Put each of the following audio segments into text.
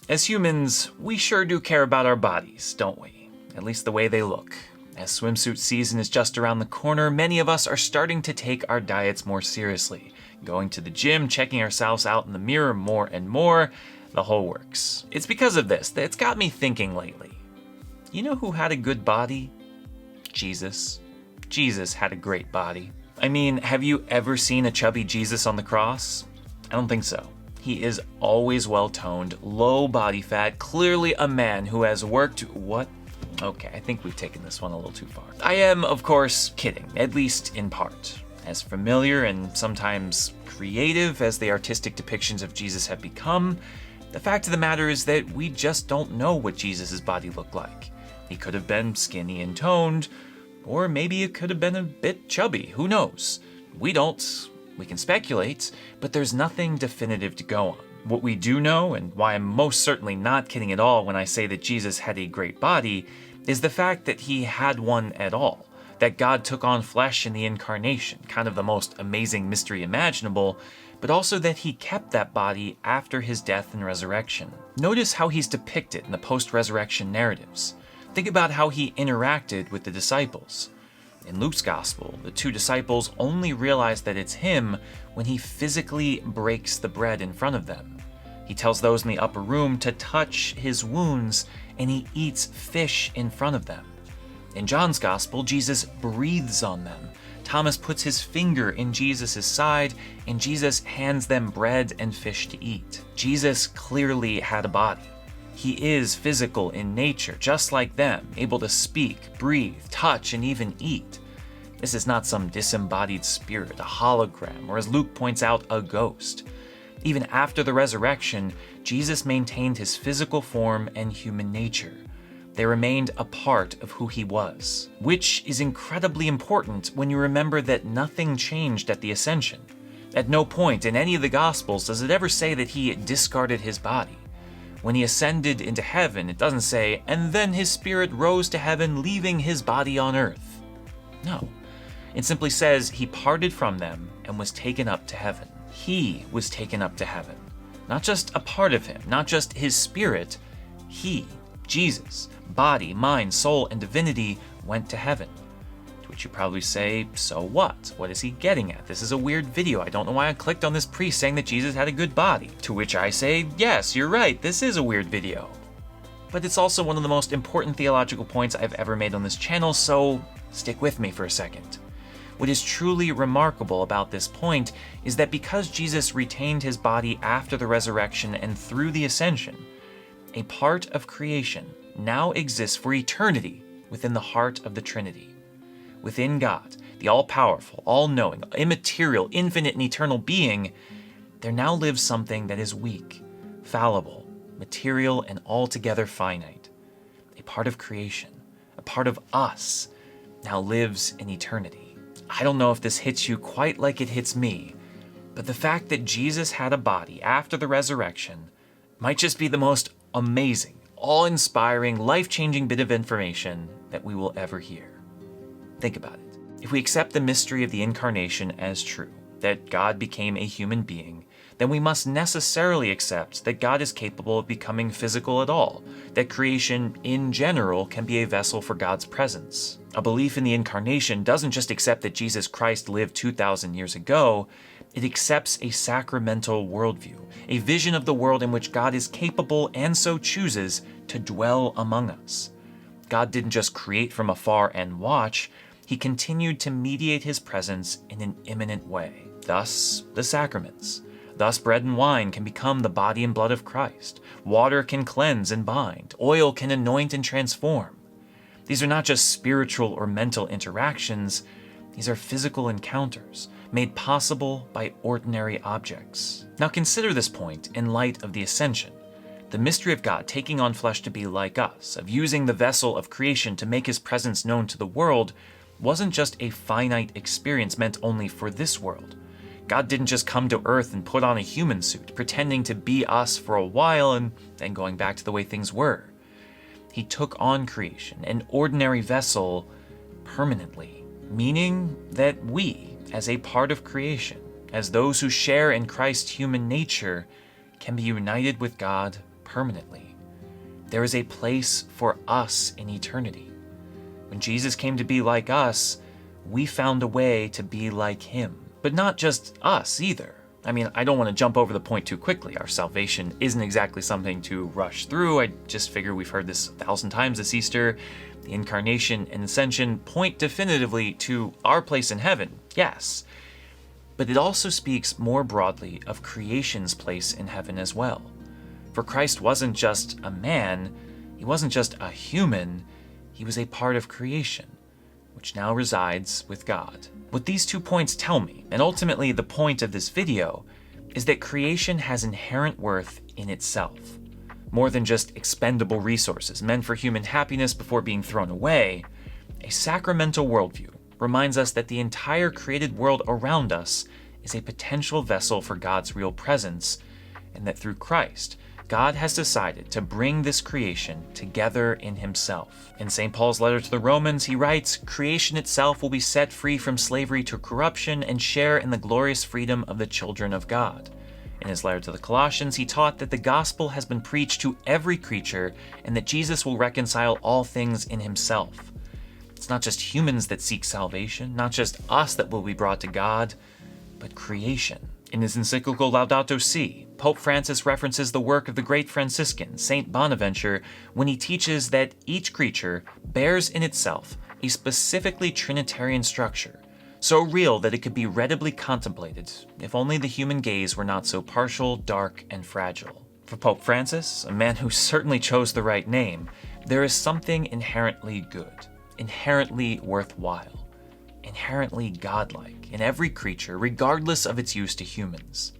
As humans, we sure do care about our bodies, don't we? At least the way they look. As swimsuit season is just around the corner, many of us are starting to take our diets more seriously. Going to the gym, checking ourselves out in the mirror more and more, the whole works. It's because of this that it's got me thinking lately. You know who had a good body? Jesus. Jesus had a great body. I mean, have you ever seen a chubby Jesus on the cross? I don't think so. He is always well-toned, low body fat, clearly a man who has worked what? Okay, I think we've taken this one a little too far. I am, of course, kidding, at least in part. As familiar and sometimes creative as the artistic depictions of Jesus have become, the fact of the matter is that we just don't know what Jesus' body looked like. He could have been skinny and toned, or maybe it could have been a bit chubby, who knows? We don't. We can speculate, but there's nothing definitive to go on. What we do know, and why I'm most certainly not kidding at all when I say that Jesus had a great body, is the fact that he had one at all. That God took on flesh in the incarnation, kind of the most amazing mystery imaginable, but also that he kept that body after his death and resurrection. Notice how he's depicted in the post-resurrection narratives. Think about how he interacted with the disciples. In Luke's gospel, the two disciples only realize that it's him when he physically breaks the bread in front of them. He tells those in the upper room to touch his wounds, and he eats fish in front of them. In John's gospel, Jesus breathes on them. Thomas puts his finger in Jesus' side, and Jesus hands them bread and fish to eat. Jesus clearly had a body. He is physical in nature, just like them, able to speak, breathe, touch, and even eat. This is not some disembodied spirit, a hologram, or as Luke points out, a ghost. Even after the resurrection, Jesus maintained his physical form and human nature. They remained a part of who he was, which is incredibly important when you remember that nothing changed at the ascension. At no point in any of the Gospels does it ever say that he discarded his body. When he ascended into heaven, it doesn't say, and then his spirit rose to heaven, leaving his body on earth. No. It simply says he parted from them and was taken up to heaven. He was taken up to heaven. Not just a part of him, not just his spirit. He, Jesus, body, mind, soul, and divinity, went to heaven. To which you probably say, so what? What is he getting at? This is a weird video. I don't know why I clicked on this priest saying that Jesus had a good body. To which I say, yes, you're right, this is a weird video. But it's also one of the most important theological points I've ever made on this channel, so stick with me for a second. What is truly remarkable about this point is that because Jesus retained his body after the resurrection and through the ascension, a part of creation now exists for eternity within the heart of the Trinity. Within God, the all-powerful, all-knowing, immaterial, infinite, and eternal being, there now lives something that is weak, fallible, material, and altogether finite. A part of creation, a part of us, now lives in eternity. I don't know if this hits you quite like it hits me, but the fact that Jesus had a body after the resurrection might just be the most amazing, awe-inspiring, life-changing bit of information that we will ever hear. Think about it. If we accept the mystery of the incarnation as true, that God became a human being, then we must necessarily accept that God is capable of becoming physical at all, that creation in general can be a vessel for God's presence. A belief in the incarnation doesn't just accept that Jesus Christ lived 2,000 years ago, it accepts a sacramental worldview, a vision of the world in which God is capable and so chooses to dwell among us. God didn't just create from afar and watch, he continued to mediate his presence in an imminent way. Thus, the sacraments. Thus, bread and wine can become the body and blood of Christ. Water can cleanse and bind. Oil can anoint and transform. These are not just spiritual or mental interactions. These are physical encounters made possible by ordinary objects. Now consider this point in light of the ascension. The mystery of God taking on flesh to be like us, of using the vessel of creation to make his presence known to the world, wasn't just a finite experience meant only for this world. God didn't just come to earth and put on a human suit, pretending to be us for a while and then going back to the way things were. He took on creation, an ordinary vessel, permanently, meaning that we, as a part of creation, as those who share in Christ's human nature, can be united with God permanently. There is a place for us in eternity. When Jesus came to be like us, we found a way to be like him. But not just us either. I mean, I don't want to jump over the point too quickly. Our salvation isn't exactly something to rush through. I just figure we've heard this 1,000 times this Easter. The incarnation and ascension point definitively to our place in heaven, yes. But it also speaks more broadly of creation's place in heaven as well. For Christ wasn't just a man, he wasn't just a human, he was a part of creation, which now resides with God. What these 2 points tell me, and ultimately the point of this video, is that creation has inherent worth in itself. More than just expendable resources meant for human happiness before being thrown away, a sacramental worldview reminds us that the entire created world around us is a potential vessel for God's real presence, and that through Christ, God has decided to bring this creation together in himself. In St. Paul's letter to the Romans, he writes, "Creation itself will be set free from slavery to corruption and share in the glorious freedom of the children of God." In his letter to the Colossians, he taught that the gospel has been preached to every creature and that Jesus will reconcile all things in himself. It's not just humans that seek salvation, not just us that will be brought to God, but creation. In his encyclical Laudato Si', Pope Francis references the work of the great Franciscan, Saint Bonaventure, when he teaches that each creature bears in itself a specifically Trinitarian structure, so real that it could be readily contemplated if only the human gaze were not so partial, dark, and fragile. For Pope Francis, a man who certainly chose the right name, there is something inherently good, inherently worthwhile, inherently godlike in every creature, regardless of its use to humans.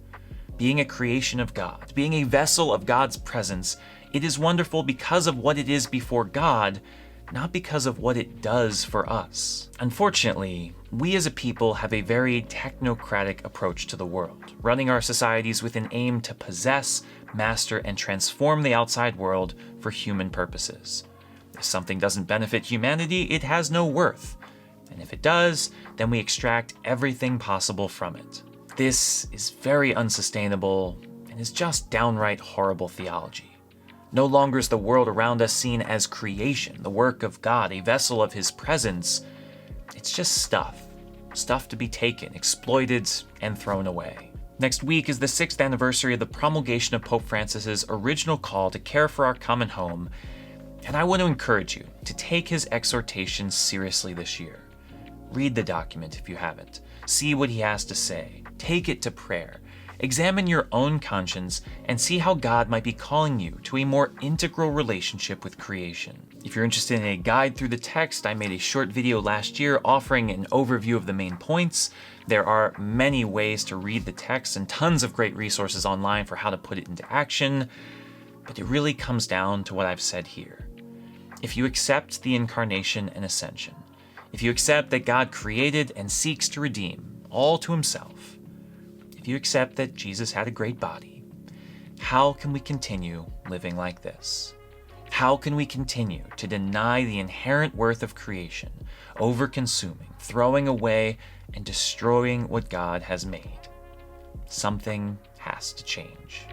Being a creation of God, being a vessel of God's presence, it is wonderful because of what it is before God, not because of what it does for us. Unfortunately, we as a people have a very technocratic approach to the world, running our societies with an aim to possess, master, and transform the outside world for human purposes. If something doesn't benefit humanity, it has no worth. And if it does, then we extract everything possible from it. This is very unsustainable and is just downright horrible theology. No longer is the world around us seen as creation, the work of God, a vessel of his presence. It's just stuff to be taken, exploited, and thrown away. Next week is the 6th anniversary of the promulgation of Pope Francis's original call to care for our common home, and I want to encourage you to take his exhortations seriously this year. Read the document if you haven't. See what he has to say. Take it to prayer. Examine your own conscience and see how God might be calling you to a more integral relationship with creation. If you're interested in a guide through the text, I made a short video last year offering an overview of the main points. There are many ways to read the text and tons of great resources online for how to put it into action, but it really comes down to what I've said here. If you accept the incarnation and ascension, if you accept that God created and seeks to redeem all to himself, if you accept that Jesus had a great body, how can we continue living like this? How can we continue to deny the inherent worth of creation, over-consuming, throwing away, and destroying what God has made? Something has to change.